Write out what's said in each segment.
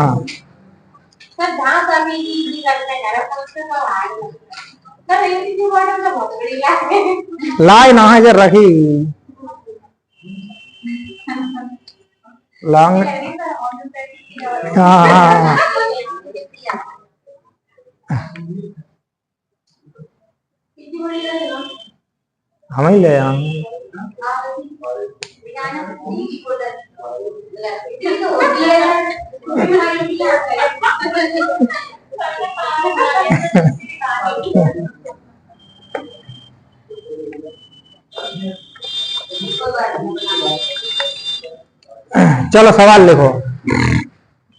हाँ सर जहाँ कभी इजी करते हैं ना उससे सब हार्ड सर एक की बॉटल तो बहुत बड़ी है लाई ना है जर रखी लॉन्ग हाँ हाँ हम ही ले आएंगे चलो सवाल लिखो,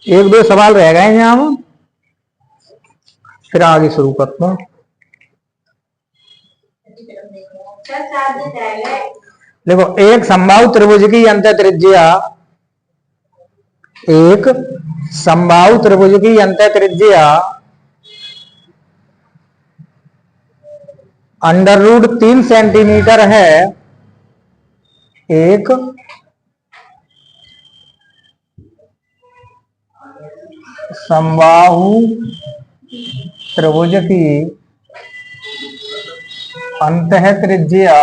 एक दो सवाल रह गए यहाँ में, फिर आगे शुरू करते हैं। देखो, एक समबाहु त्रिभुज की अंतः त्रिज्या, एक समबाहु त्रिभुज की अंतः त्रिज्या √3 सेंटीमीटर है। एक समबाहु त्रिभुज की अंतः त्रिज्या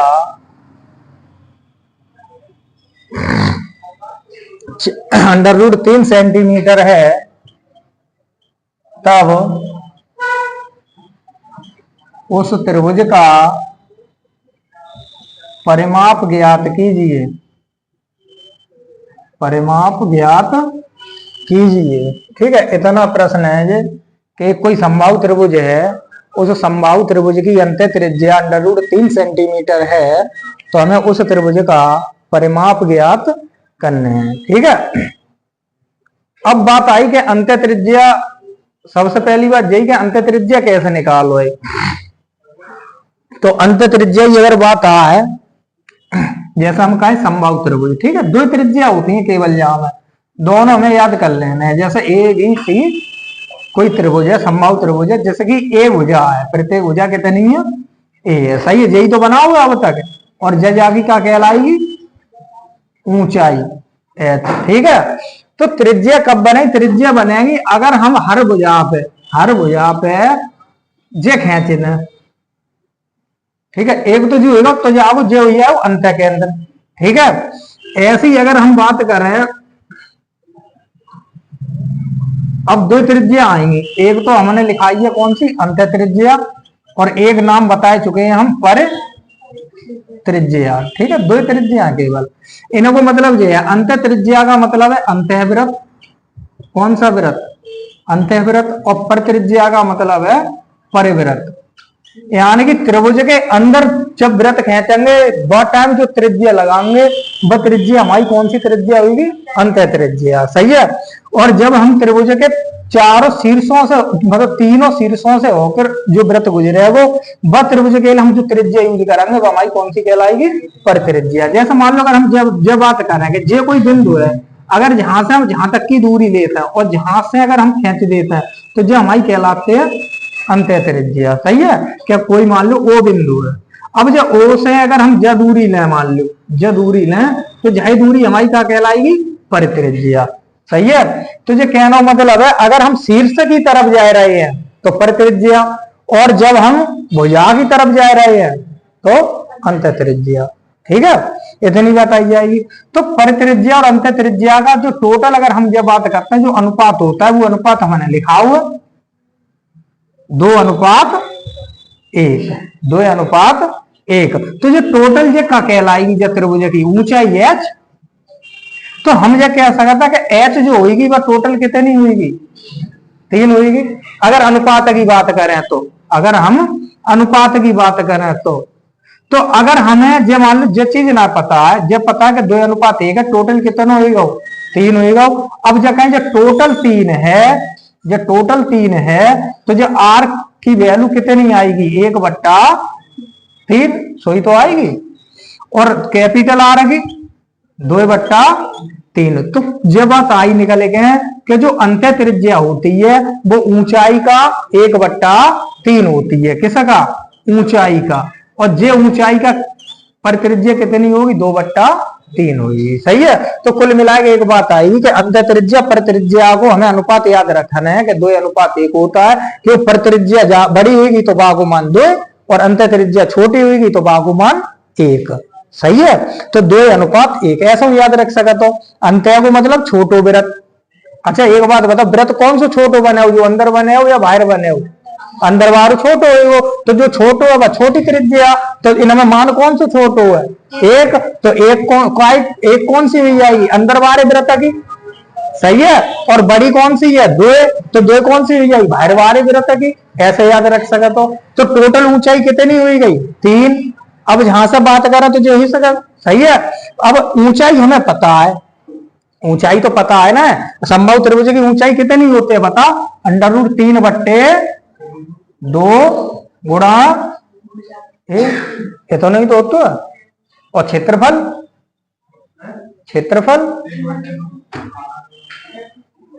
√3 सेंटीमीटर है, तब उस त्रिभुज का परिमाप ज्ञात कीजिए। परिमाप ज्ञात कीजिए। ठीक है, इतना प्रश्न है जे कि कोई समबाहु त्रिभुज है, उस समबाहु त्रिभुज की अंतः त्रिज्या √3 सेंटीमीटर है, तो हमें उस त्रिभुज का परिमाप ज्ञात करने हैं। ठीक है, अब बात आई कि अंतः त्रिज्या, सबसे पहली बात यही कि अंतः त्रिज्या कैसे निकालो है। तो अंतः त्रिज्या की अगर बात है, जैसा हम कहें समबाहु त्रिभुज, ठीक है, दो त्रिज्या होती हैं केवल, यहाँ में दोनों में याद कर लेना है। जैसे ए बी सी कोई त्रिभुज है, समबाहु त्रिभुज है, जैसे कि ए भुजा है, प्रत्येक भुजा कितनी है, ए है, सही है, यही तो बना हुआ अब तक। और जज आगे क्या कहलाएगी, ऊंचाई एच। ठीक है, तो त्रिज्या कब बने, त्रिज्या बनेगी अगर हम हर भुजा पे जे खेचे न। ठीक है, एक तो जो होगा तो जाओ जो हो जाए अंत के अंदर। ठीक है, ऐसी अगर हम बात करें, अब दो त्रिज्या आएंगी, एक तो हमने लिखाई है कौन सी, अंत त्रिज्या, और एक नाम बता चुके हैं हम, पर त्रिज्या। ठीक है, दो त्रिज्या केवल, इनको मतलब ये है। अंत त्रिज्या का मतलब है अंतःवृत्त, कौन सा वृत्त, अंतःवृत्त, और पर त्रिज्या का मतलब है परिवृत्त। यानी कि त्रिभुज के अंदर जब वृत्त खींचेंगे वह टाइम जो त्रिज्या लगाएंगे वह त्रिज्या हमारी कौन सी त्रिज्या होगी, अंतः त्रिज्या। सही है, और जब हम त्रिभुज के चारों शीर्षों से, मतलब तीनों शीर्षों से होकर जो वृत्त गुजरे वह त्रिभुज के लिए हम जो त्रिज्या यूज करेंगे वह हमारी कौन सी कहलाएगी, पर त्रिज्या। जैसे मान लो अगर हम जब बात करेंगे, जो कोई बिंदु है, अगर जहां से हम जहां तक की दूरी लेते हैं और जहां से अगर हम खींच देते हैं तो जो हमारी कहलाते हैं अंतः त्रिज्या। सही है, क्या कोई मान लो ओ बिंदु है, अब जब ओ से अगर हम ज दूरी लें, मान लो ज दूरी लें, तो जही दूरी हमारी क्या कहलाएगी, पर त्रिज्या। सही है, तो जो कहना मतलब है अगर हम शीर्ष की तरफ जा रहे हैं तो पर त्रिज्या, और जब हम भुजा की तरफ जा रहे हैं तो अंतः त्रिज्या। ठीक है, इतनी बात आई जाएगी। तो पर त्रिज्या और अंतः त्रिज्या का जो टोटल अगर हम जब बात करते हैं, जो अनुपात होता है, वो अनुपात हमने लिखा हुआ 2:1, 2:1। तो जो टोटल जो का कहलाएगी जब त्रिभुज की ऊंचाई h, तो हम जो कह सकता कि h जो होगी वह टोटल कितनी होगी, 3 होगी। अगर अनुपात की बात करें तो, अगर हम अनुपात की बात करें तो अगर हमें जब मान लो जो चीज ना पता है, जब पता है कि 2:1 है, टोटल कितना होगा, 3 होगा। अब जब कहें जो टोटल 3 है, जब टोटल 3 है तो जो r की वैल्यू कितनी आएगी, 1/3 सोई तो आएगी, और कैपिटल R की 2/3। तो जब बात आई निकले गए कि जो अंतः त्रिज्या होती है वो ऊंचाई का 1/3 होती है, किसका, ऊंचाई का, और जे ऊंचाई का पर त्रिज्या कितनी होगी, 2/3 3 हुई। सही है। तो कुल मिला के एक बात आएगी कि अंत त्रिज्या पर त्रिज्या को हमें अनुपात याद रखना है कि 2:1 होता है, कि पर त्रिज्या बड़ी होगी तो बागुमान 2 और अंत त्रिज्या छोटी होगी तो बागुमान 1। सही है। तो 2:1 ऐसा याद रख सका। तो अंत्य को मतलब छोटो वृत्त। अच्छा एक बात बताओ, वृत्त कौन सा छोटो बने हो, जो अंदर बने हो या बाहर बने हो? अंदर बाहर छोटो है वो, तो जो छोटो है वह छोटी त्रिज्या। तो इनमें मान कौन सा छोटो है? 1। तो एक कौन सी हुई जाएगी? अंदर बाहर वृत्त की। सही है। और बड़ी कौन सी है? 2। तो 2 कौन सी हुई जाएगी? बाहर बाहर वृत्त की। ऐसे याद रख सका। तो टोटल ऊंचाई कितनी हुई गई? 3। अब जहां से बात करें तो जो ही सका। सही है। अब ऊंचाई हमें पता है, ऊंचाई तो पता है ना। समबाहु त्रिभुज की ऊंचाई कितनी होती है बता? √3/2 गुणा 1, ये तो नहीं तो होता है। और क्षेत्रफल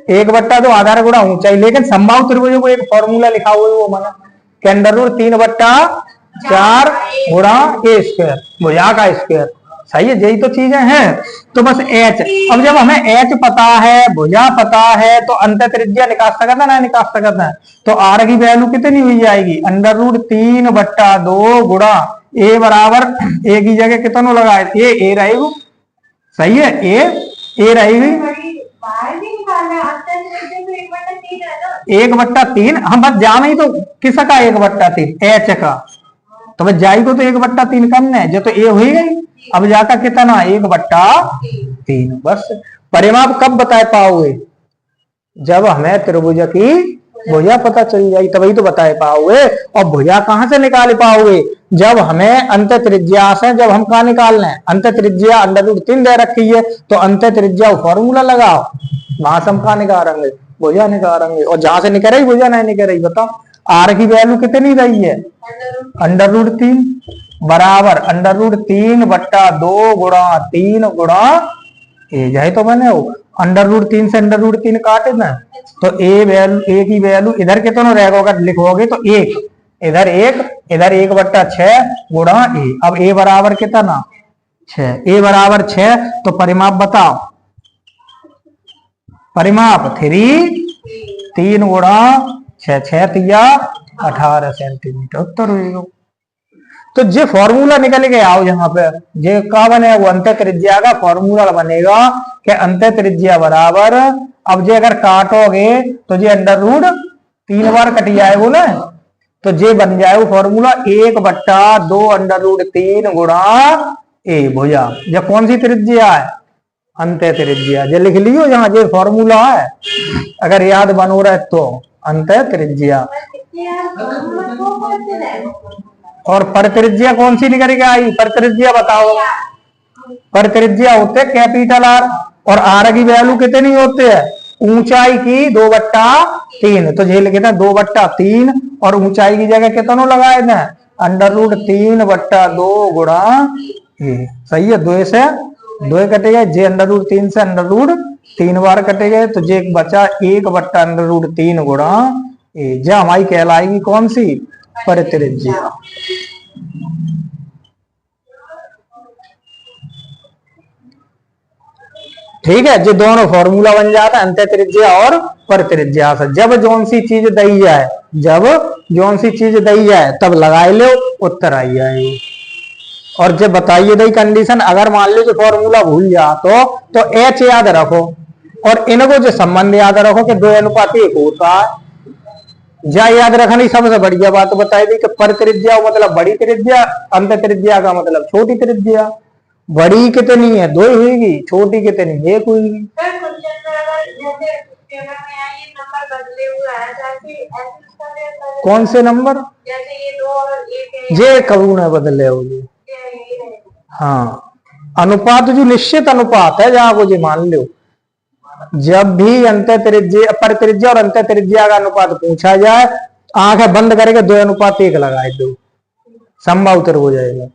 1/2 आधार गुणा ऊंचाई। लेकिन समबाहु त्रिभुज को एक फॉर्मूला लिखा हुआ है, वो माना कि √3/4 गुणा a², भुजा का स्क्वायर। सही है। यही तो चीजें हैं। तो बस h, अब जब हमें h पता है, भुजा पता है, तो अंत त्रिज्या निकाल सकता है ना? निकाल सकता है। तो r की वैल्यू कितनी हुई जाएगी? √3/2 गुणा a बराबर a की जगह कितना लगाए? a रहेगी। सही है। a रहेगी 1/3। हम बस जाना ही तो किसका 1/3? h का। तो बस जाई को तो 1/3 कम है, जो तो a हुई गई। अब जाकर कितना? 1/3। बस परिमाप कब बता पाओगे? जब हमें त्रिभुज की भुजा पता चल जाएगी तभी तो बता पाओगे। और भुजा कहां से निकाल पाओगे? जब हमें अंत त्रिज्या से, जब हम कहा निकालना है, अंत त्रिज्या √3 दे रखी है, तो अंत त्रिज्या फॉर्मूला लगाओ, वहां से हम कहा निकालेंगे? भुजा निकालेंगे। और जहां से निकल रही भुजा नहीं निकल रही, बताओ आर की वैल्यू कितनी रही है? √3 बराबर √3/2 गुणा 3 गुणा ए। जाए तो बने हो √3 से √3 काटे ना, तो ए की वैल्यू इधर कितना रहेगा? अगर लिखोगे तो 1, इधर 1/6 गुणा ए। अब ए बराबर कितना? 6। ए बराबर 6। तो परिमाप बताओ। परिमाप 3 गुणा 6, 6 18 सेंटीमीटर उत्तर होगा। तो जे फॉर्मूला निकल के आओ यहाँ पे, जे का बनेगा? वो अंत त्रिज्या का फॉर्मूला बनेगा कि अंत त्रिज्या बराबर, अब जे अगर काटोगे तो जे √3 बार कट जाएगा ना, तो जे बन जाएगा फॉर्मूला 1/2 √3 गुणा ए भुजा। जे कौन सी त्रिज्या है? अंत त्रिज्या। जे लिख लियो जहां जे फॉर्मूला है, अगर याद बनो रहे तो अंत त्रिज्या। और पर त्रिज्या कौन सी निकल के आई? पर त्रिज्या बताओ। पर त्रिज्या होते कैपिटल आर, और आर की वैल्यू कितनी होती है? ऊंचाई की 2/3। तो झेल कितना? 2/3 और ऊंचाई की जगह कितना लगाए ना? √3/2 गुणा ए। सही है। 2 से 2 कटे गए, जे √3 से √3 बार कटे गए, तो जे बचा 1/√3 गुणा ए। जे हमारी कहलाएगी कौन सी? पर त्रिज्या। ठीक है। जो दोनों फॉर्मूला बन जाता है अंत त्रिज्या और पर त्रिज्या से। जब जौन सी चीज दी जाए, तब लगाए लो, उत्तर आई जाएगी। और जब बताइए दी कंडीशन, अगर मान लो जो फॉर्मूला भूल जा तो h याद रखो, और इनको जो संबंध याद रखो कि 2:1 होता है। जा याद रखना सबसे बढ़िया बात बताई दी कि पर त्रिज्या मतलब बड़ी त्रिज्या, अंत त्रिज्या का मतलब छोटी त्रिज्या। बड़ी कितनी है? 2 हुईगी, छोटी कितनी? 1 हुईगी। कौन से नंबर? जे कबू न बदले होगी। हाँ, अनुपात जो निश्चित अनुपात है, जहां को जी मान लो, जब भी अंत त्रिज्या, पर त्रिज्या और अंत त्रिज्या का अनुपात पूछा जाए, आंखें बंद करके 2:1 लगाए दो, समबाहु त्रिभुज हो जाएगा।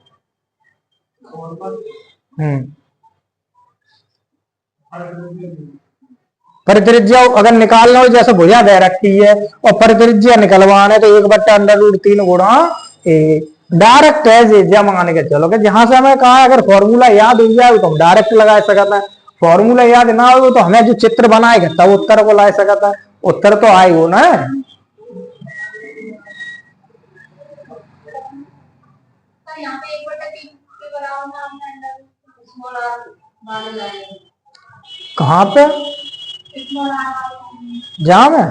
परित्रिज्या अगर निकालना हो, जैसे भुजा दे रखी है और परित्रिज्या निकलवाना है, तो 1/√3 गुणा ए। डायरेक्ट है जी, जब मान के चलो कि जहां से हमें कहा अगर फॉर्मूला याद हो जाए तो हम डायरेक्ट लगा सकता है, फॉर्मूला याद ना हो तो हमें जो चित्र बनाएगा तब उत्तर को ला सकता है, उत्तर तो आए वो ना। यहाँ पे 1/3 के बराबर ना हमने स्मॉल आर मान लाए। कहाँ पे? स्मॉल आर जहां में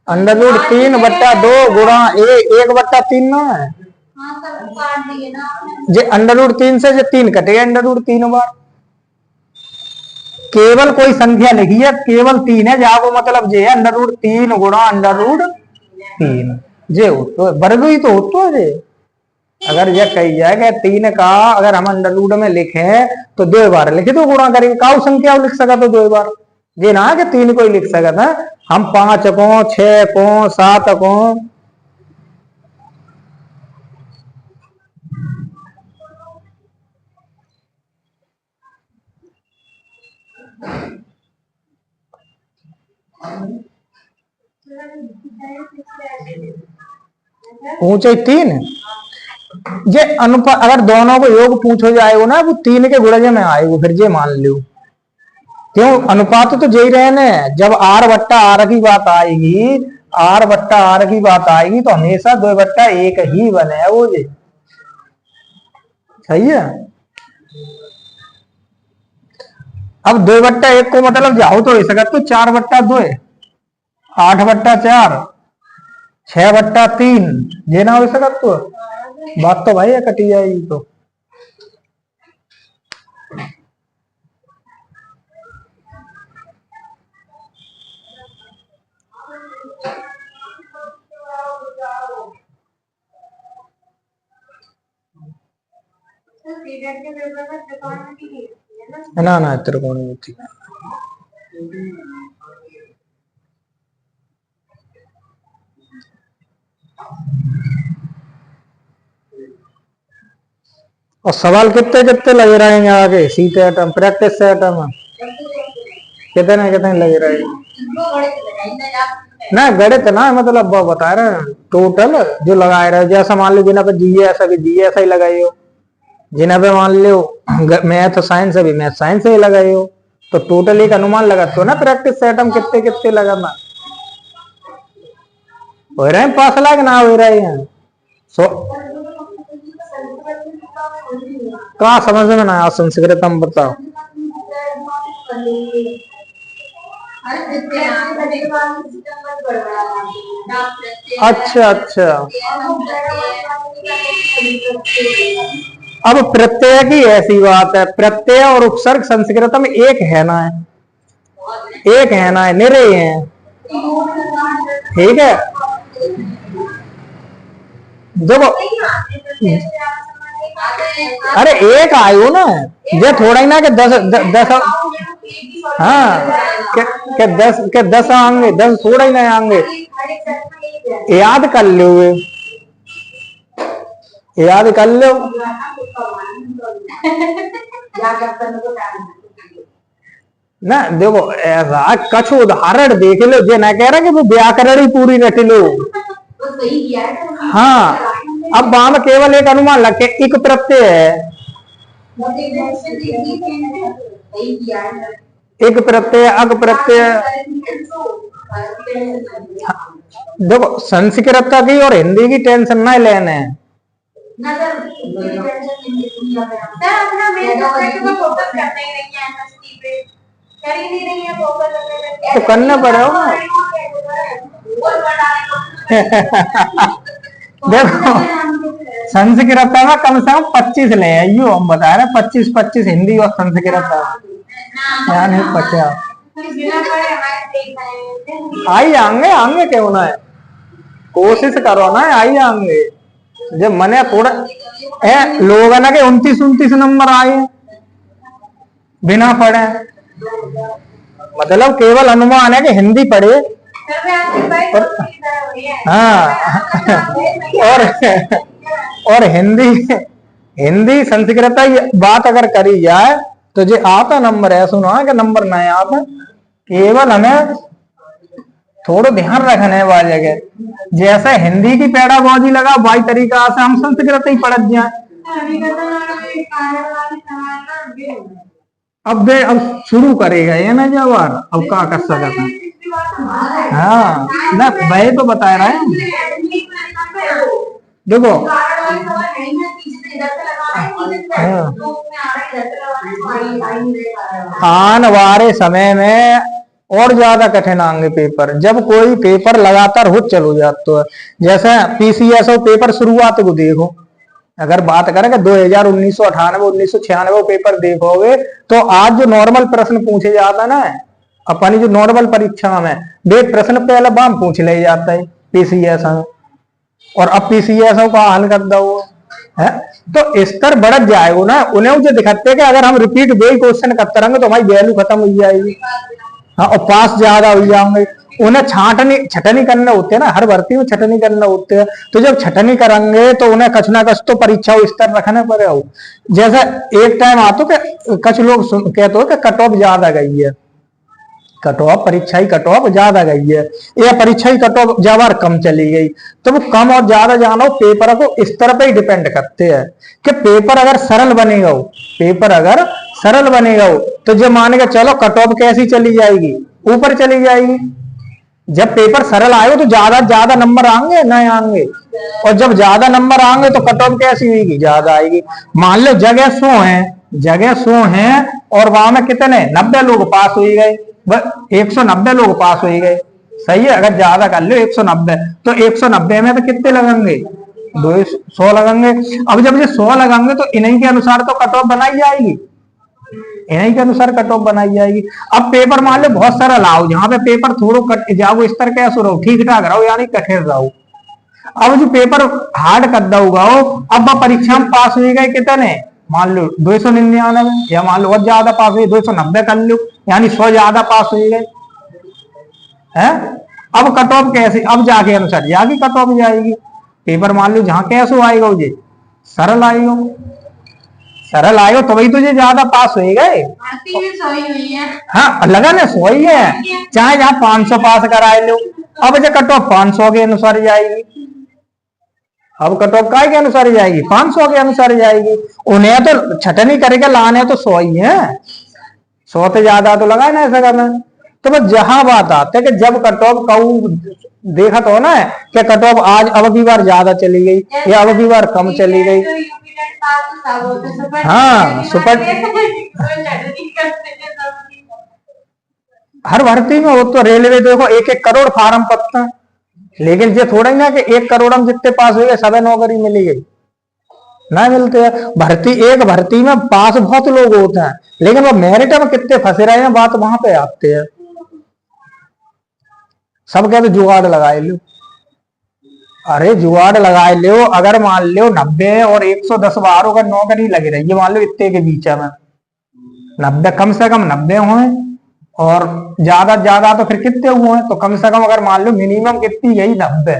√3/2 गुणा 1/3 ना है। हाँ सर काट दिए ना जे √3 से जो 3 कटेगा √3 बार। केवल कोई संख्या लिखी है केवल 3 है, जाको मतलब जे है √3 गुणा √3 जे हो तो वर्ग ही तो होतो है जे। अगर यह कही जाए कि 3 का अगर हम √ में लिखे तो 2 बार लिखे तो गुणा करेंगे, काउ संख्या लिख सका तो 2 बार जे ना कि 3 को ही लिख सकता है। हम 5 को 6 को 7 को ऊंचाई 3 ये अनुपात अगर दोनों को योग पूछो जाएगा ना वो 3 के गुणज में आएगा, फिर जे मान लो क्यों अनुपात तो जे ही रहने। जब R/R की बात आएगी, R/R की बात आएगी तो हमेशा 2/1 ही बने वो जे, सही है। अब 2/1 को मतलब जाओ तो ऐसा तो 4/2 8/4 6/3 जे ना हो सका तो बात तो भाई कटी जाएगी तो। ना त्रिकोण होती है। और सवाल कितने कितने लगे रहेंगे आगे सीट आइटम प्रैक्टिस से आइटम कितने कितने लगे रहेंगे ना गणित ना मतलब बता रहे हैं टोटल जो लगाए रहे। जैसा मान लो जिन्हें पे जी ऐसा ही लगाई हो, जिन्हें पे मान लो मैथ साइंस अभी मैथ साइंस ही लगाई हो, तो टोटल एक अनुमान लगाते हो ना प्रैक्टिस से आइटम कितने कितने लगाना हो रहे हैं 5 लाख ना हो रहे हैं। कहाँ समझ में ना आया संस्कृत हम बताओ। अच्छा अब प्रत्यय की ऐसी बात है, प्रत्यय और उपसर्ग संस्कृत में एक है ना है निरे हैं, ठीक है। देखो अरे एक आयो ना ये थोड़ा ही ना कि 10 हाँ के 10 आएंगे 10 थोड़ा ही ना आएंगे। याद कर लो ना। देखो ऐसा कछ उदाहरण देख लो जे ना कह रहा कि वो व्याकरण ही पूरी रट लो। हाँ अब वहां में केवल एक अनुमान लग के एक प्रत्यय है, एक प्रत्यय अग प्रत्यय। देखो संस्कृत की और हिंदी की टेंशन ना लेने तो करना पड़ेगा। देखो संस्कृत में कम से कम 25 ले आइयो, हम बता रहे 25 हिंदी और संस्कृत यानी 50 आई आएंगे क्यों ना है, कोशिश करो ना आई आएंगे। जब मने थोड़ा लोग है ना कि 29 नंबर आए बिना पढ़े, मतलब केवल अनुमान है कि हिंदी पढ़े और हिंदी संस्कृत बात अगर करी जाए तो जो आता नंबर है सुनो कि नंबर नहीं आता, केवल हमें थोड़ा ध्यान रखने वाली जगह जैसे हिंदी की पेडागोजी लगा वही तरीका से हम संस्कृत ही पढ़ जाए। अब शुरू करेगा ये ना जवार, अब क्या कर सकते हैं। हाँ ना वही तो बता रहे हैं। देखो आने वाले समय में और ज्यादा कठिन आएंगे पेपर, जब कोई पेपर लगातार हो चलो जाता है। जैसे पीसीएस पेपर शुरुआत को देखो, अगर बात करें कि 1998 1996 पेपर देखोगे तो आज जो नॉर्मल प्रश्न पूछे जाता है ना अपनी जो नॉर्मल परीक्षा में, वे प्रश्न पहले बाम पूछ ले जाता है पीसीएस में, और अब पीसीएस का हल कर दो है तो स्तर बढ़ जाएगा ना। उन्हें जो दिखाते कि अगर हम रिपीट वही क्वेश्चन करते रहेंगे तो हमारी वैल्यू खत्म हो जाएगी। हाँ, और पास ज्यादा हो जाएंगे। उन्हें छटनी करने होते हैं ना, हर भर्ती में छटनी करने होते हैं, तो जब छटनी करेंगे तो उन्हें कछ ना कछ तो परीक्षा स्तर रखने पड़ेगा। जैसे एक टाइम आता कि कुछ लोग कहते हो कि कट ऑफ ज्यादा गई है, कट ऑफ परीक्षा ही कट ऑफ ज्यादा गई है, या परीक्षा ही कट ऑफ ज्यादा कम चली गई, तो वो कम और ज्यादा जानो पेपर को इस तरह पे ही डिपेंड करते हैं कि पेपर अगर सरल बनेगा, पेपर अगर सरल बनेगा तो जब मान के चलो कट ऑफ कैसी चली जाएगी, ऊपर चली जाएगी। जब पेपर सरल आएगा तो ज्यादा नंबर आएंगे नहीं आएंगे, और जब ज्यादा नंबर आएंगे तो कट ऑफ कैसी होगी, ज्यादा आएगी। मान लो जगह 100 है और वहां में कितने 90 लोग पास हो गए, 190 लोग पास हो गए, सही है। अगर ज्यादा कर लो 190 तो 190 में तो कितने लगेंगे, 100 लगेंगे। अब जब ये 100 लगेंगे तो इन्हीं के अनुसार तो कट ऑफ बनाई जाएगी, इन्हीं के अनुसार कट ऑफ बनाई जाएगी। अब पेपर मान लो बहुत सरल आओ, जहां पे पेपर थोड़ो कट जाओ इस तरह कैसे रहो, ठीक ठाक रहो यानी कठिन रहो। अब जो पेपर हार्ड कर दोगा अब परीक्षा में पास हो गए कितने, मान लो 299, या मान लो और ज्यादा पास हुए 290 कर लो, यानी 100 ज्यादा पास हो गए है। अब कट ऑफ कैसे, अब जाके अनुसार जाके कट ऑफ जाएगी। पेपर मान लो जहां कैसे आएगा मुझे सरल आएगा, सरल आएगा तो वही तुझे ज्यादा पास हो गए। हाँ लगा ना 100 ही है, चाहे जहां 500 पास कराए लो। अब जो कट ऑफ 500 के अनुसार जाएगी, अब कट ऑफ काय के अनुसार जाएगी, 500 के अनुसार जाएगी। उन्हें तो छटनी करके लाने तो 100 ही है, 100 से ज्यादा तो लगा ना ऐसा करना। तो बस जहां बात आते है कि जब कट ऑफ कहूं देखा तो ना कि कट ऑफ आज अब की बार ज्यादा चली गई या अब की बार कम चली गई। हाँ सुपर हर भर्ती में हो तो रेलवे देखो 1-1 करोड़ फार्म पत्ता, लेकिन ये थोड़ा ही ना कि 1 करोड़ में जितने पास हुए सभी नौकरी मिली गई, ना मिलते हैं। एक भर्ती में पास बहुत लोग होते हैं, लेकिन वो मेरिट में कितने फंसे रहे हैं बात वहां पे आते हैं। सब कहते जुगाड़ लगाए लो, अरे जुगाड़ लगाए लो। अगर मान लो 90 और 110 बारों का नौकरी लगी रही है, मान लो इतने के बीच में 90 कम से कम 90 हुए, और ज्यादा तो फिर कितने हुए हैं, तो कम से कम अगर मान लो मिनिमम कितनी गई 90,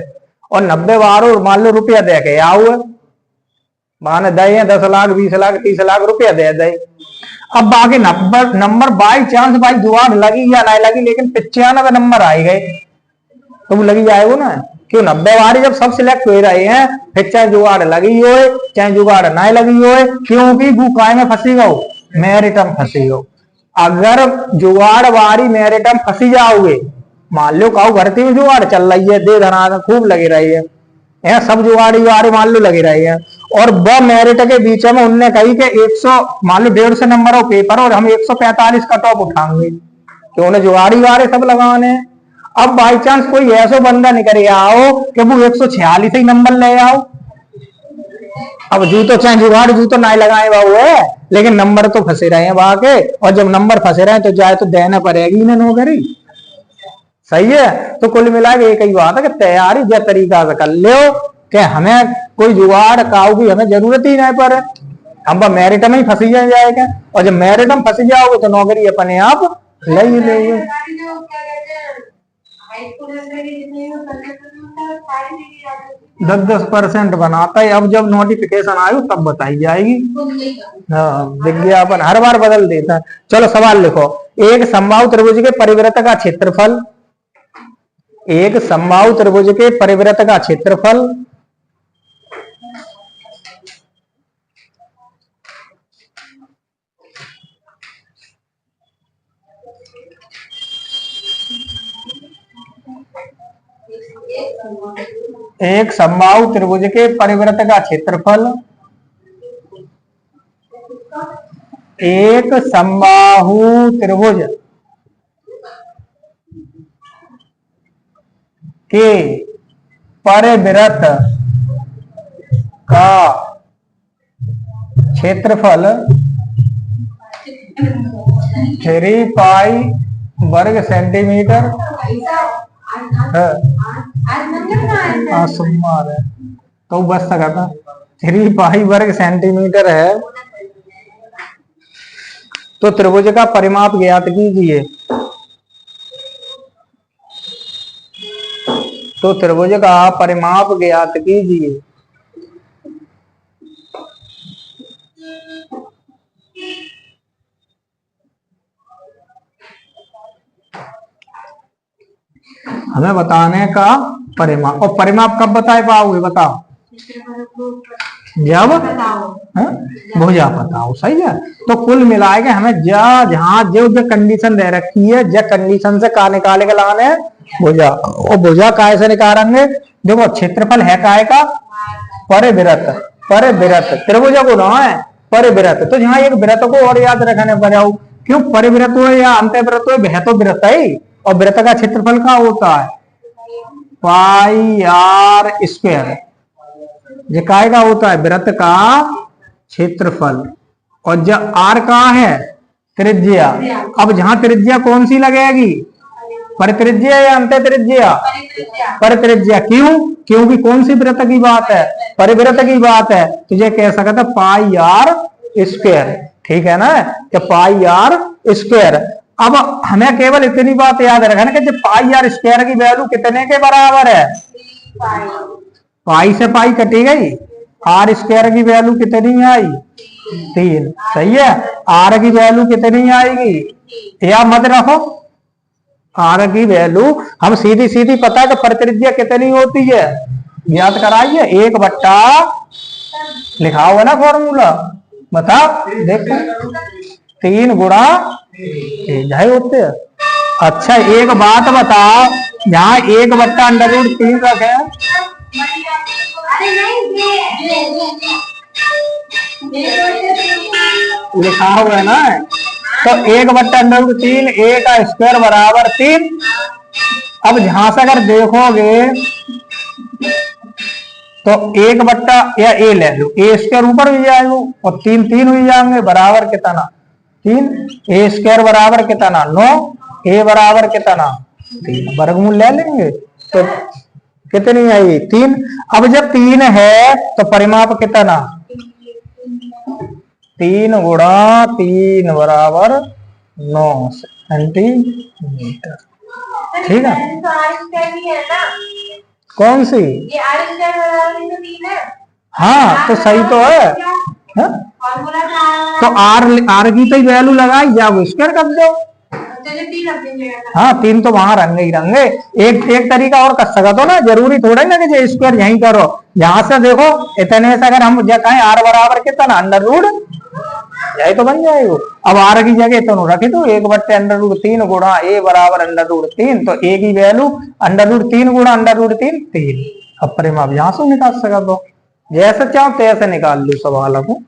और 90 बारों मान लो रुपया दे के आओ माने दे 10 लाख 20 लाख 30 लाख रुपया दे दे। अब बाकी नंबर बाई चांस भाई जुगाड़ लगी या नहीं लगी, लेकिन 95 नंबर आए गए तो वो लगी जाएगा ना। क्यों 90 बारी जब सब सिलेक्ट हो रहे हैं, फिर चाहे जुगाड़ लगी हो चाहे जुगाड़ नहीं लगी हो, क्योंकि वो काय में फंसी गो, मेरिट में फंसी गो। अगर जुगाड़ बारी मेरिट में फंसी जाओगे, मान लो कहो भर्ती में जुगाड़ चल रही है, दे धना खूब लगी रही है, सब जुगाड़ी वारी मान लो लगी रही है, और वह मेरिट के बीच में उनने कही कि 100 मान लो 150 नंबर हो पेपर और हम 145 कट ऑफ उठाएंगे, तो उन्हें जुगाड़ी वारे सब लगाने। अब बाई चांस कोई ऐसा बंदा नहीं करे आओ कि वो 146 ही नंबर ले आओ, अब जू तो चाहे जुगाड़ जू तो नहीं लगाए बाबू है, लेकिन नंबर तो फंसे रहे हैं वहां के, और जब नंबर फंसे रहे हैं तो जाए तो देना पड़ेगी ना नौकरी, सही है। तो कुल मिला के एक ही बात है कि तैयारी जिस तरीका से कर लो कि हमें कोई जुगाड़ काऊ की हमें जरूरत ही नहीं पड़े, हम मेरिट में ही फंसी जाएगा, और जब मेरिट में फंसी जाओगे तो नौकरी अपने आप ले ही लेंगे। 10% बनाता है। अब जब नोटिफिकेशन आयु तब बताई जाएगी। हाँ विज्ञापन हर बार बदल देता है। चलो सवाल लिखो, एक समबाहु त्रिभुज के परिवृत्त का क्षेत्रफल, एक समबाहु त्रिभुज के परिवृत्त का क्षेत्रफल एक समबाहु त्रिभुज के परिवृत्त का क्षेत्रफल एक समबाहु त्रिभुज के परिवृत्त का क्षेत्रफल 3 पाई वर्ग सेंटीमीटर है। सोमवार है तो बस सका था 3 पाई वर्ग सेंटीमीटर है। तो त्रिभुज का परिमाप ज्ञात कीजिए। तो त्रिभुज का परिमाप ज्ञात कीजिए। हमें बताने का परिमाप, और परिमाप कब बता पाओगे बताओ? जब भुजा बताओ। सही है। तो कुल मिलाए के हमें जहां जो कंडीशन दे रखी है जब कंडीशन से का निकाले के लाने है भुजा। और भुजा काय से निकालेंगे? देखो क्षेत्रफल है काय का? परिवृत्त। परिवृत्त त्रिभुज को ना है परिवृत्त। तो जहां एक वृत्त को और याद रखने पर जाओ, क्यों परिवृत्त हो या अंतःवृत्त हो, वह तो वृत्त है। और वृत्त का क्षेत्रफल क्या होता है? पाई आर स्क्वायर। ये काय का होता है? वृत्त का क्षेत्रफल। और जब आर कहाँ है? त्रिज्या। अब जहां त्रिज्या कौन सी लगेगी? परित्रिज्या या अंतःत्रिज्या? परित्रिज्या। क्यों? क्योंकि कौन सी वृत्त की बात है? परिवृत्त की बात है। तो ये कह सकता पाई आर स्क्वायर। ठीक है ना? तो पाई आर स्क्वायर। अब हमें केवल इतनी बात याद रखना कि जब पाई आर स्क्वायर की वैल्यू कितने के बराबर है? पाई से पाई कटी गई, आर स्क्वायर की वैल्यू कितनी आई? 3। सही है। आर की वैल्यू कितनी आएगी? या मत रखो, आर की वैल्यू हम सीधी सीधी पता है कि परित्रिज्या कितनी होती है, याद कराइए। 1/, लिखा हुआ ना फॉर्मूला, बता देखो 3 गुणा होते हैं। अच्छा एक बात बताओ, यहाँ 1/√3 रखे लिखा हुआ है ना, तो 1/√3 a का स्क्वायर बराबर 3। अब जहां से अगर देखोगे तो 1 या a ले लो, a स्क्वायर ऊपर भी जाएगा और 3 हुई जाएंगे, बराबर कितना? 3। a स्क्वायर बराबर कितना? 9। a बराबर कितना? 3। वर्गमूल ले लेंगे तो कितनी आई? 3। अब जब 3 है तो परिमाप कितना? 3 गुणा 3 बराबर 9 सेंटीमीटर। ठीक है। कौन सी? ये हाँ तो सही तो है। तो आर की तो वैल्यू लगाई जाओ, स्क्वायर कर दो। हाँ 3 तो वहां रंगे ही रंगे। एक तरीका और कर सकते हो ना, जरूरी थोड़ा ही ना कि स्क्वायर यहीं करो। यहाँ से देखो इतने से अगर हम कहें आर बराबर कितना? अंडर रूट, यही तो बन जाएगा। अब आर की जगह तो रखे तो 1/√3 गुणा a बराबर अंडर√3। तो a की वैल्यू अंडर√3 गुणा अंडर√3 3। अब परिमाप यहाँ से निकाल सका तो जैसे चाहो तैसे निकाल लो सवाल को।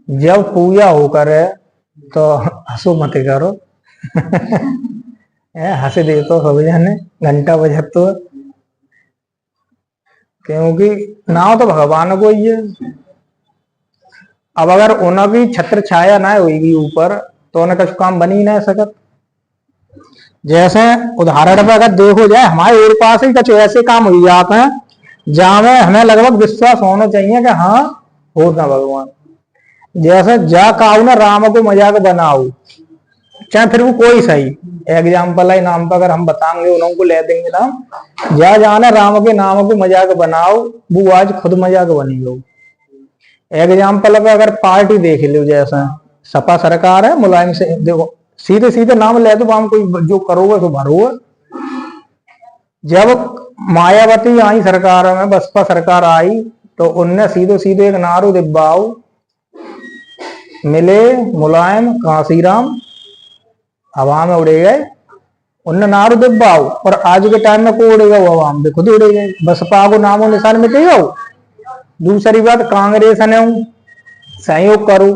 जब पूजा होकर है तो हंसो मत करो हंसे दे तो सब जाने घंटा बजत तो, क्योंकि नाव तो भगवान को ही है। अब अगर उनकी छत्र छाया ना होगी ऊपर तो उन्हें कुछ काम बन ही नहीं सकत। जैसे उदाहरण पर अगर देखो जाए हमारे और पास ही कुछ ऐसे काम हो जाते हैं जहां में हमें लगभग विश्वास होना चाहिए कि हाँ होगा भगवान। जैसे जा काऊ ना राम को मजाक बनाओ, चाहे फिर वो कोई सही एग्जाम्पल है नाम पर अगर हम बताएंगे उनको ले देंगे नाम। जा जाने राम के नाम को मजाक बनाओ, वो आज खुद मजाक बनी लो। एग्जाम्पल पे अगर पार्टी देख लो, जैसा सपा सरकार है, मुलायम से देखो सीधे सीधे नाम ले दो, हम कोई जो करोगे तो भरोगे। जब मायावती आई सरकार में, बसपा सरकार आई, तो उनने सीधे सीधे एक नारू दिब्बाओ मिले मुलायम कांसीराम हवा में उड़े गए, उनने नारू दिब्बाओ। और आज के टाइम में को उड़ेगा, वो हवा में खुद उड़े गए। बसपा को नामो निशान मिटे हो। दूसरी बात, कांग्रेस ने सहयोग करो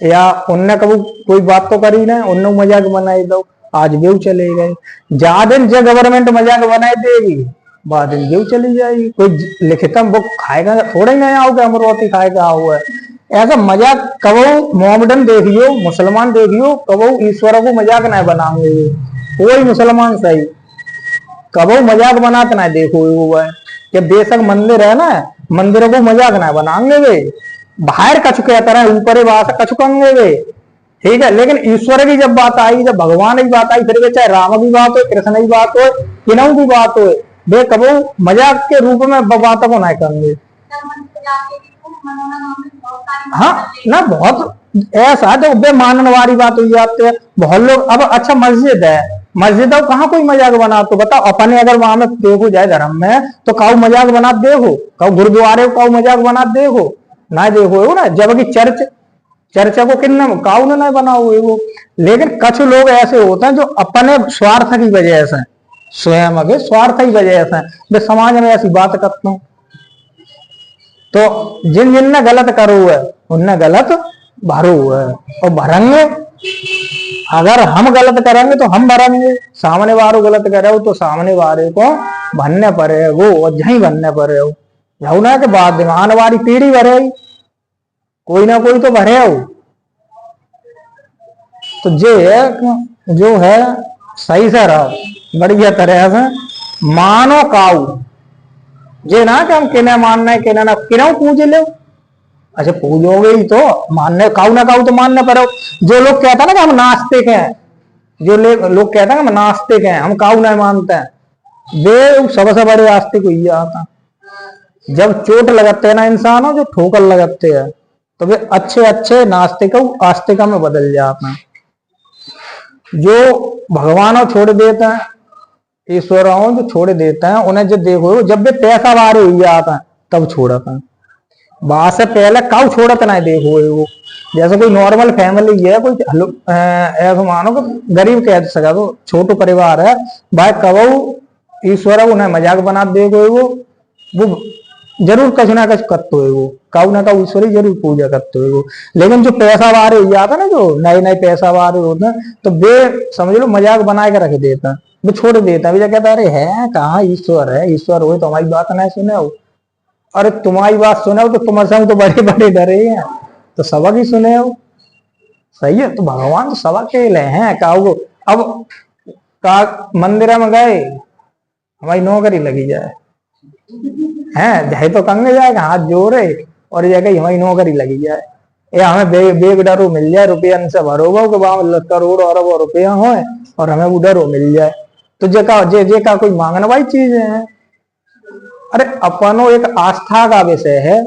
या उनने कभी कोई बात तो करी ना, उनने मजाक बनाई दो, आज भी चले गए। ज्यादा दिन जो गवर्नमेंट मजाक बनाए देगी, बाद दिन जो चली जाएगी। कोई लिखित बुक खाएगा थोड़ा ही नया होगा, अमरवती खाएगा हुआ है। ऐसा मजाक कबो मोहम्मदन देखियो, मुसलमान देखियो, कबो ईश्वर को मजाक नहीं बनाएंगे। कोई मुसलमान सही कबो मजाक बनाते ना देखो वो है कि बेशक मंदिर है ना, मंदिरों को मजाक ना बनाएंगे वे, बाहर कछु कहता रहे, ऊपर बात कछु कहेंगे वे, ठीक है। लेकिन ईश्वर की जब बात आई, जब भगवान की बात आई, फिर वे चाहे राम की बात हो, कृष्ण की बात हो, किन्हों की बात हो, वे कबो मजाक के रूप में बातों को नहीं करेंगे। हाँ ना, बहुत ऐसा जो बेमानने वाली बात हो जाती है। बहुत लोग अब अच्छा मस्जिद है, मस्जिद हो कहाँ कोई मजाक बना, तो बताओ अपने अगर वहां में देखो जाए धर्म में, तो काऊ मजाक बना देखो, काऊ गुरुद्वारे काऊ मजाक बना देखो ना, देखो ना। जबकि चर्चा को किन्ना काऊ ने नहीं बनाओ वो। लेकिन कुछ लोग ऐसे होते हैं जो अपने स्वार्थ की वजह से, स्वयं के स्वार्थ की वजह से वे समाज में ऐसी बात करते हैं। तो जिन जिनने गलत करो है उनने गलत भरो है और भरेंगे। अगर हम गलत करेंगे तो हम भरेंगे, सामने वालों गलत करे हो तो सामने वाले को भरने पड़े वो, यही भरने पड़े हो। जाऊ ना के बाद आने वाली पीढ़ी भरे, कोई ना कोई तो भरे हो। तो जो है सही से रहो, बढ़िया तरह से मानो काऊ जे ना कि हम किने मानना है किने ना, किना पूज लो। अच्छा पूजोगे ही तो मानने, काऊ ना काऊ तो मानने पर हो। जो लोग कहता ना कि हम नास्तिक हैं, जो लोग कहते हैं हम नास्तिक हैं, हम काऊ नहीं मानते हैं, वे सबसे बड़े आस्तिक हुई जाता। जब चोट लगाते हैं ना इंसानों, जो ठोकर लगाते हैं, तो वे अच्छे अच्छे नास्तिक आस्तिका में बदल जाते हैं। जो भगवानों छोड़ देते हैं, ईश्वरों जो छोड़ देते हैं, उन्हें जो देखो जब वे पैसा वारे हुई जाता है तब छोड़ता है, वहां से पहले काऊ छोड़त नहीं देखो वो। जैसे कोई नॉर्मल फैमिली है, कोई ऐसा मानो कि गरीब कह सका तो छोटो परिवार है भाई, कबू ईश्वर उन्हें मजाक बना देखो वो जरूर कछ ना कछ करते हुए वो काऊ ना काऊ ईश्वरी जरूर पूजा करते हुए वो। लेकिन जो पैसा वारे हो जाता ना, जो नए नए पैसा वारे होते हैं, तो वे समझ लो मजाक बना के रख देता, वो छोड़ देता है। कहता अरे है कहाँ ईश्वर है, ईश्वर हो तो हमारी बात नहीं सुने हो, अरे तुम्हारी बात सुने हो तो तुम्हारे संग तो बड़े बड़े डरे हैं, तो सबक ही सुने हो। सही है, तो भगवान तो सबक के लिए हैं काऊ को। अब का मंदिर में गए, हमारी नौकरी लगी जाए हैं, जाए तो कंगे जाएगा हाथ जोड़े और जगह हमारी नौकरी लगी जाए, या हमें बेग डरो मिल जाए, रुपया से भरोगा कि वहां करोड़ अरब रुपया हो और हमें वो डरो मिल जाए। तो जे का कोई मांगने वाली चीज है। अरे अपनो एक आस्था का विषय है।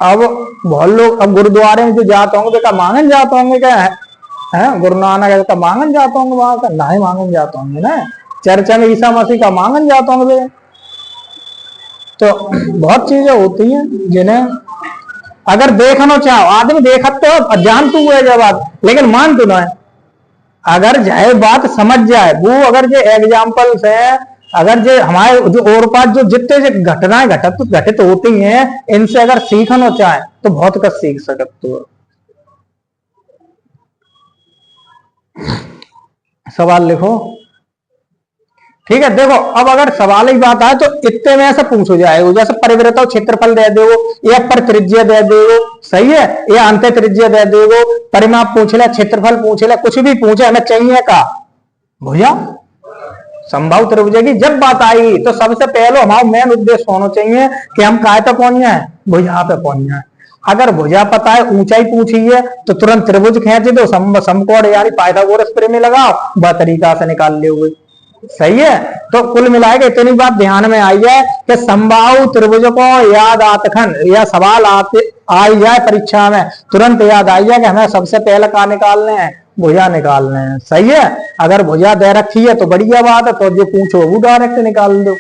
अब बहुत लोग अब गुरुद्वारे में जो जाते होंगे का मांगन जाते होंगे, क्या है गुरु नानक का मांगन जाते होंगे, वहां का ना ही मांगन जाते होंगे ना, चर्चा में ईसा मसीह का मांगन जाते होंगे। तो बहुत चीजें होती हैं जिन्हें अगर देखना चाहो, आदमी देखते हो जान तू है जब बात, लेकिन मान तू ना है। अगर जाए बात समझ जाए वो, अगर जो एग्जाम्पल से अगर जो हमारे जो और पास जो जितने जो घटनाएं घटित होती हैं, इनसे अगर सीखना चाहे तो बहुत कुछ सीख सकते हो। सवाल लिखो, ठीक है। देखो अब अगर सवाल की बात आए तो इतने में से पूछो जाएगा, जैसे परिवृत क्षेत्रफल दे दो या पर त्रिज्या दे दो, सही है, या अंत त्रिज्या दे दो, परिमाप पूछ ले, क्षेत्रफल पूछ ले, कुछ भी पूछे, हमें चाहिए का भैया संभव त्रिभुज की जब बात आई तो सबसे पहले हमारा मेन उद्देश्य होना चाहिए कि हम कहाँ तक पहुंच जाए, भैया पे पहुंच जाए। अगर भुजा पता है, ऊंचाई पूछी है, तो तुरंत त्रिभुज खींच दो, समकोण यानी पाइथागोरस प्रमेय लगाओ, वह तरीका से निकाल लोगे। सही है। तो कुल मिलाकर इतनी बात ध्यान में आई है कि समबाहु त्रिभुज को याद आतखन या सवाल आते आई जाए परीक्षा में, तुरंत याद आई है कि हमें सबसे पहले क्या निकालने हैं, भुजा निकालने हैं। सही है। अगर भुजा दे रखी है तो बढ़िया बात है, तो जो पूछो वो डायरेक्ट निकाल दो।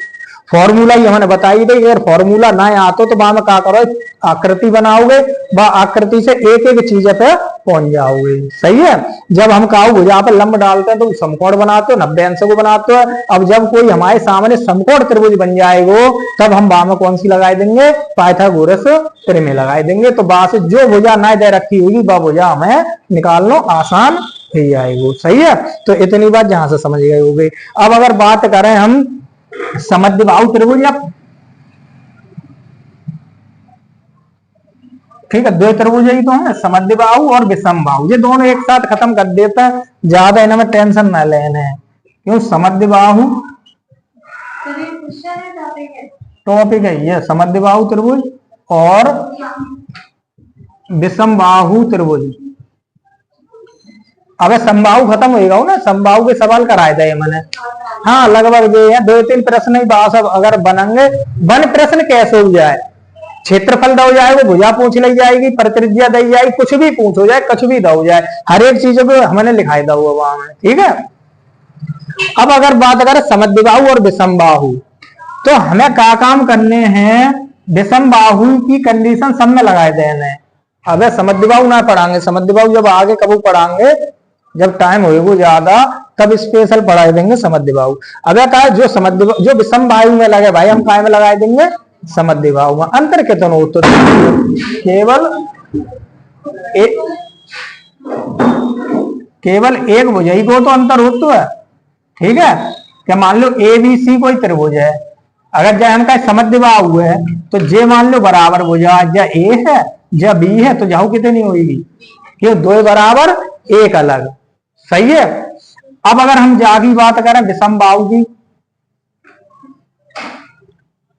फॉर्मूला ही हमने बताई थी, अगर फॉर्मूला ना आते तो वहां में क्या करो, आकृति बनाओगे, वह आकृति से एक एक चीज पे पहुंच जाओगे। सही है। जब हम काऊ भुजा पर लंब डालते हैं तो समकोण बनाते हो, 90 अंश को बनाते हो। अब जब कोई हमारे सामने समकोण त्रिभुज बन जाएगा, तब हम वहां में कौन सी लगा देंगे, पाइथागोरस प्रमेय लगा देंगे। तो वहां से जो भुजा ना दे रखी होगी वह भुजा हमें निकालना आसान ही आएगा। सही है। तो इतनी बात जहां से समझ गए होगे। अब अगर बात करें हम समद्विबाहु त्रिभुज, या ठीक है, दो त्रिभुज ही तो है, समद्विबाहु और विषमबाहु, ये दोनों एक साथ खत्म कर देते हैं, ज्यादा इनमें टेंशन ना लेने हैं। क्यों, समद्विबाहु टॉपिक है ये, समद्विबाहु त्रिभुज और विषमबाहु त्रिभुज। अबे समबाहु खत्म होगा ना, समबाहु के सवाल कराए थे मैंने। हाँ, लगभग ये है, 2-3 प्रश्न ही सब अगर बनेंगे। वन प्रश्न कैसे हो जाए, क्षेत्रफल दो जाए, वो भुजा पूछ ली जाएगी, प्रतिज्ञा दी जाएगी, कुछ भी पूछ हो जाए, कुछ भी दो जाए, हर एक चीजों को हमने लिखाई दा हुआ वहां में। ठीक है। अब अगर बात करें समद्विबाहु और विषमबाहु, तो हमें क्या काम करने हैं, विषमबाहु की कंडीशन सब में लगाए देने। अब समद्विबाहु ना पढ़ाएंगे, समद्विबाहु जब आगे कब पढ़ाएंगे, जब टाइम होगा ज्यादा, तब स्पेशल पढ़ा देंगे समद्विबाहु। अगर कहा जो समद्विबाहु जो विषमबाहु में लगे भाई, हम काय में लगा देंगे, समद्विबाहु में। अंतर कितना होता है, केवल एक भुजाई को तो अंतर होता है। ठीक है। क्या मान लो ABC कोई त्रिभुज है, अगर जब हम कहे समद्विबाहु है, तो जे मान लो बराबर भुजा, या A है या B है, तो जाहु कितनी होगी, क्यों, दो बराबर एक अलग। सही है। अब अगर हम जागी बात करें विषमबाहु की,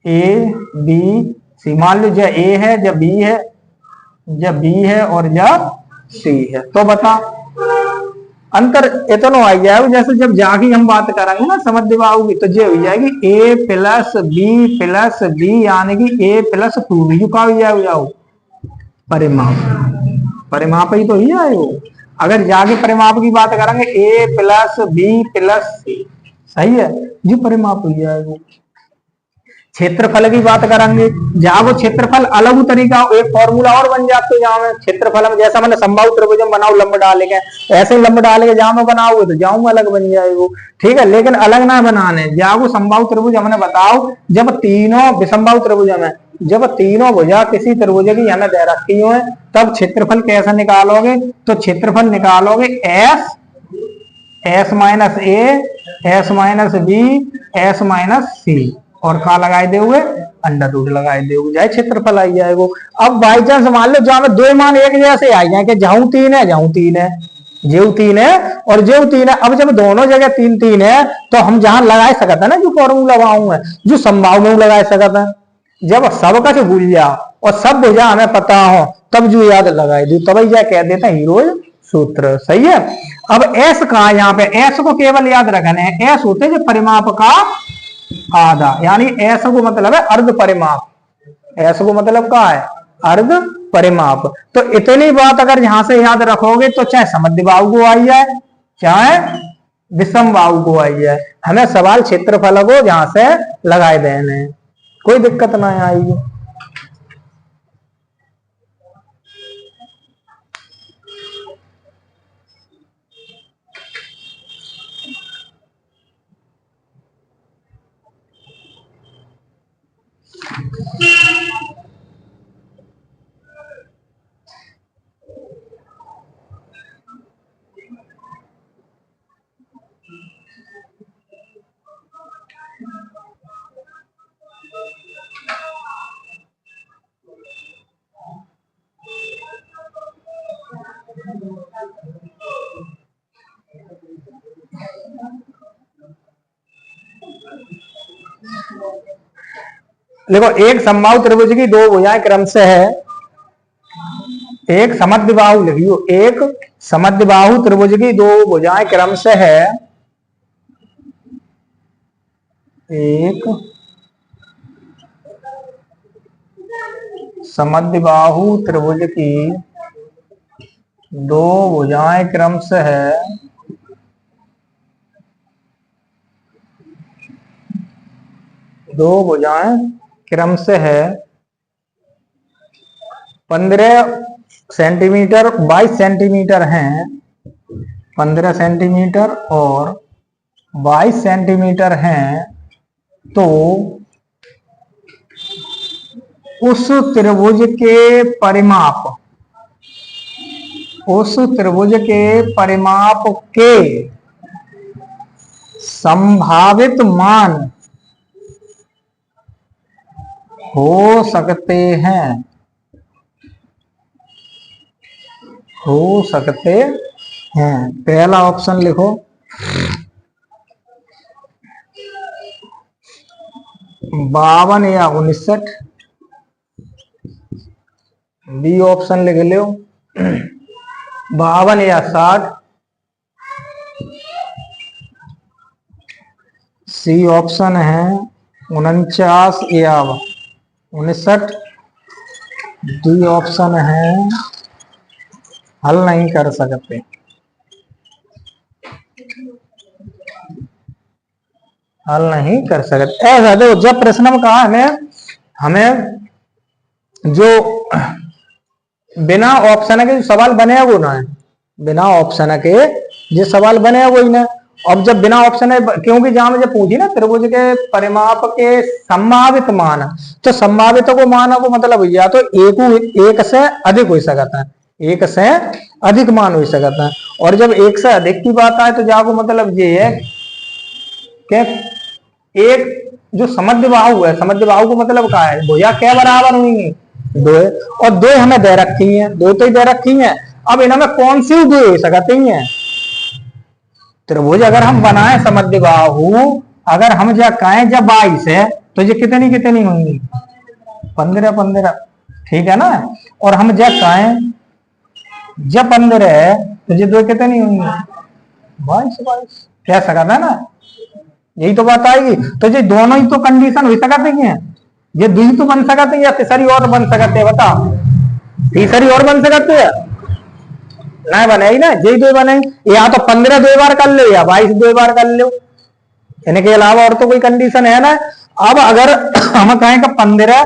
ABC, मान लो जब A है, जब B है, जब B है और जब C है, तो बता अंतर इतना आ गया है। जैसे जब जागी हम बात करेंगे ना समद्विबाहु की, तो ये हो जाएगी A + B + B, यानी कि A + 2B का हो जाओ परिमाप। परिमाप ही तो ही आए वो। अगर जागे परिमाप की बात करेंगे, A + B + C, सही है जी, परिमाप हो जाएगा। क्षेत्रफल की बात करेंगे, जहां वो क्षेत्रफल अलग तरीका, एक फॉर्मूला और बन जाते हैं जहां में क्षेत्रफल में, जैसा मैंने समबाहु त्रिभुज में बनाओ लंब डालेंगे, ऐसे ही लंब डालेंगे, जहां में बनाओगे तो जहां में अलग बन जाएगा। ठीक है। लेकिन अलग ना बनाने, जहां वो समबाहु त्रिभुज हमने बताओ, जब तीनों विषमबाहु त्रिभुज में, जब तीनों भुजा किसी त्रिभुज की हमें दे रखी हो, तब क्षेत्रफल कैसे निकालोगे, तो क्षेत्रफल निकालोगे S S - A S - B S - C, और का लगाए दोगे, अंडर रूट लगाए दोगे, जाए क्षेत्रफल आई जाएगा। अब बाई चांस मान लो जहां में दो मान एक जैसे आ जाए, कि जहां 3 है, जहां 3 है, जेऊ 3 है और जेऊ 3 है। अब जब दोनों जगह 3-3 है, तो हम जहां लगा सकते हैं ना, जो फॉर्मूला लगाऊ है, जो संभाव में लगा सकते हैं। जब सब का भूल जाओ और सब भुजा हमें पता हो, तब जो याद लगाए दो, तब यह कह देते हैं हीरोज सूत्र। सही है। अब एस कहा, यहाँ पे एस को केवल याद रखना है, एस होते जो परिमाप का आधा, यानी एस को मतलब है अर्ध परिमाप। एस को मतलब क्या है, अर्ध परिमाप। तो इतनी बात अगर यहां से याद रखोगे, तो चाहे समद्विबाहु को आई जाए, चाहे विषमबाहु को आई जाए, हमें सवाल क्षेत्रफल को यहां से लगाए देने, कोई दिक्कत ना आएगी। देखो, एक समबाहु त्रिभुज की दो भुजाएं क्रम से है एक समद्विबाहु लिखियो, एक समद्विबाहु त्रिभुज की दो भुजाएं क्रम से है, एक समद्विबाहु त्रिभुज की दो भुजाएं क्रम से है, दो भुजाएं क्रम से है 15 सेंटीमीटर 22 सेंटीमीटर हैं, 15 सेंटीमीटर और 22 सेंटीमीटर हैं, तो उस त्रिभुज के परिमाप, उस त्रिभुज के परिमाप के संभावित मान हो सकते हैं, हो सकते हैं। पहला ऑप्शन लिखो, 52 या 59। बी ऑप्शन लिख लो, 52 या 60। सी ऑप्शन है 49 या 59। डी ऑप्शन है हल नहीं कर सकते। हल नहीं कर सकते ऐसा देखो, जब प्रश्न में कहा हमें जो बिना ऑप्शन के सवाल बने वो ना है, बिना ऑप्शन के जो सवाल बने वो ही ना। अब जब बिना ऑप्शन है, क्योंकि जहां मुझे पूछी ना त्रिभुज के परिमाप के संभावित मान, तो संभावित को मान को मतलब या तो एक से अधिक हो सकता है, एक से अधिक मान हो सकता है। और जब एक से अधिक की बात आए तो जाको मतलब ये है कि एक जो समद्विबाहु है, समद्विबाहु को मतलब क्या है, भुजा क्या बराबर हुई, दो है, और दो हमें दे रखी है, दो तो ही दे रखी है। अब इनमें कौन सी दो हो सकती है, त्रिभुज अगर हम बनाए समद्विबाहु, अगर हम जब कहें जब 22 है तो ये कितनी कितनी होंगी, 15 15, ठीक है ना। और हम जब कहें जब 15 है तो ये दो कितनी होंगी, 22 22, कह सकता है ना, यही तो बात आएगी। तो ये दोनों ही तो कंडीशन हो सकती है, ये दो ही तो बन सकते हैं या तीसरी और बन सकते हैं, बता तीसरी और बन सकते हैं, नहीं बनेगी ना, यही दो बने। या तो 15 दो बार कर लो या 22 दो बार कर लो, इनके अलावा और तो कोई कंडीशन है ना। अब अगर हम कहें कि 15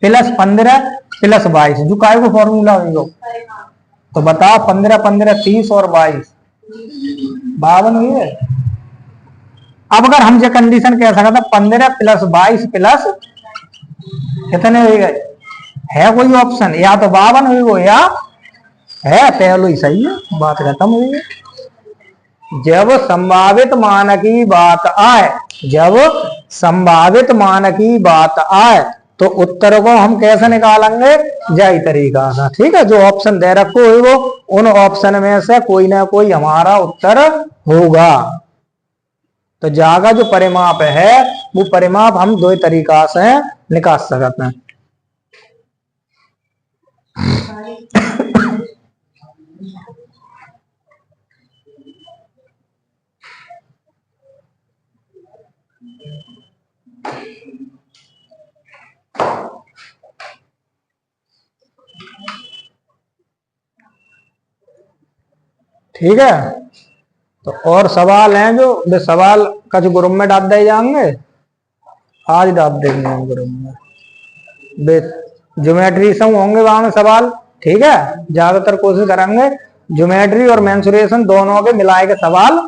प्लस 15 प्लस 22 जो काय को फॉर्मूला हो, तो बताओ 15 15 30 और 22 52 हुई है। अब अगर हम जो कंडीशन कह सकते 15 प्लस 22 प्लस कितने हो गए, है कोई ऑप्शन, या तो 52 हुई वो या है पहलो ही सही है, बात खत्म हुई है। जब संभावित मान की बात आए, जब संभावित मान की बात आए तो उत्तर को हम कैसे निकालेंगे, जाई तरीका था, ठीक है। जो ऑप्शन दे रखो है वो उन ऑप्शन में से कोई ना कोई हमारा उत्तर होगा। तो जागा जो परिमाप है वो परिमाप हम दो तरीका से निकाल सकते हैं। ठीक है, तो और सवाल हैं जो वे सवाल कुछ ग्रुप में डाल दिए जाएंगे, आज डाल देंगे ग्रुप में, वे ज्योमेट्री से होंगे वहां में सवाल, ठीक है। ज्यादातर कोशिश करेंगे ज्योमेट्री और मेंसुरेशन दोनों के मिलाए के सवाल